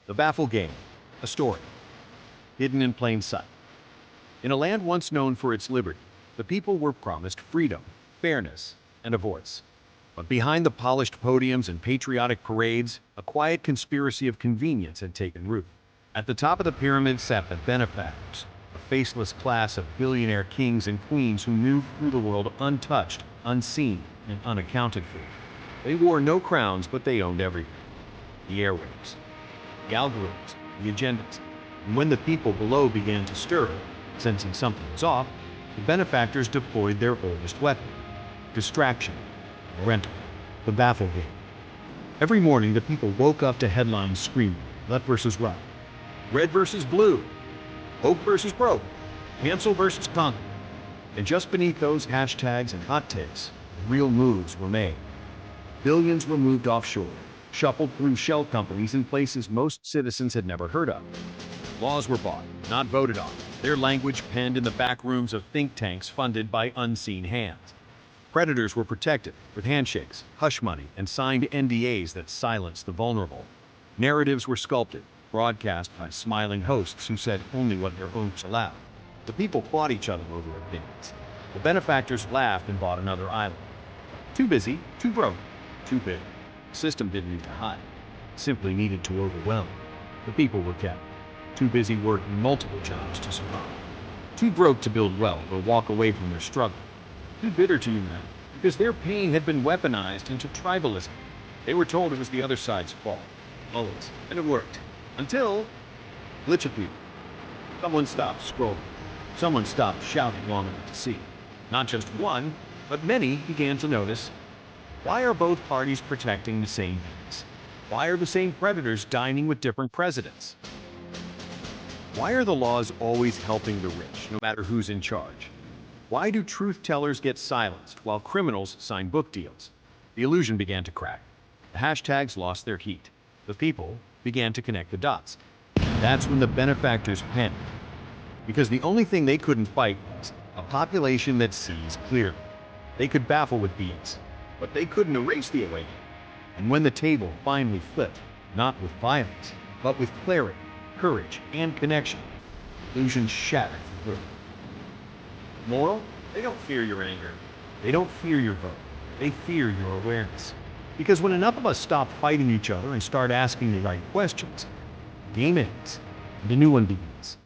The Baffle Game, a story, hidden in plain sight. In a land once known for its liberty, the people were promised freedom, fairness, and a voice. But behind the polished podiums and patriotic parades, a quiet conspiracy of convenience had taken root. At the top of the pyramid sat the benefactors, a faceless class of billionaire kings and queens who moved through the world untouched, unseen, and unaccounted for. They wore no crowns, but they owned everything. The airwaves, the algorithms, the agendas. And when the people below began to stir, sensing something was off, the benefactors deployed their oldest weapon: distraction, rental, the Baffle Game. Every morning, the people woke up to headlines screaming, left versus right, red versus blue, woke versus broke, cancel versus conquer. And just beneath those hashtags and hot takes, real moves were made. Billions were moved offshore, shuffled through shell companies in places most citizens had never heard of. Laws were bought, not voted on, their language penned in the back rooms of think tanks funded by unseen hands. Predators were protected with handshakes, hush money, and signed NDAs that silenced the vulnerable. Narratives were sculpted, broadcast by smiling hosts who said only what their owners allowed. The people fought each other over opinions. The benefactors laughed and bought another island. Too busy, too broke, too big. The system didn't need to hide, it simply needed to overwhelm. The people were kept, too busy working multiple jobs to survive. Too broke to build wealth or walk away from their struggle. Too bitter to unite, because their pain had been weaponized into tribalism. They were told it was the other side's fault, always, and it worked. Until glitch appeared. Someone stopped scrolling. Someone stopped shouting long enough to see. Not just one, but many began to notice. Why are both parties protecting the same things? Why are the same predators dining with different presidents? Why are the laws always helping the rich, no matter who's in charge? Why do truth-tellers get silenced while criminals sign book deals? The illusion began to crack. The hashtags lost their heat. The people began to connect the dots. That's when the benefactors panicked. Because the only thing they couldn't fight was a population that sees clearly. They could baffle with beats, but they couldn't erase the awakening. And when the table finally flipped, not with violence, but with clarity, courage, and connection, illusions shattered through. Moral? They don't fear your anger. They don't fear your vote. They fear your awareness. Because when enough of us stop fighting each other and start asking the right questions, the game ends, and a new one begins.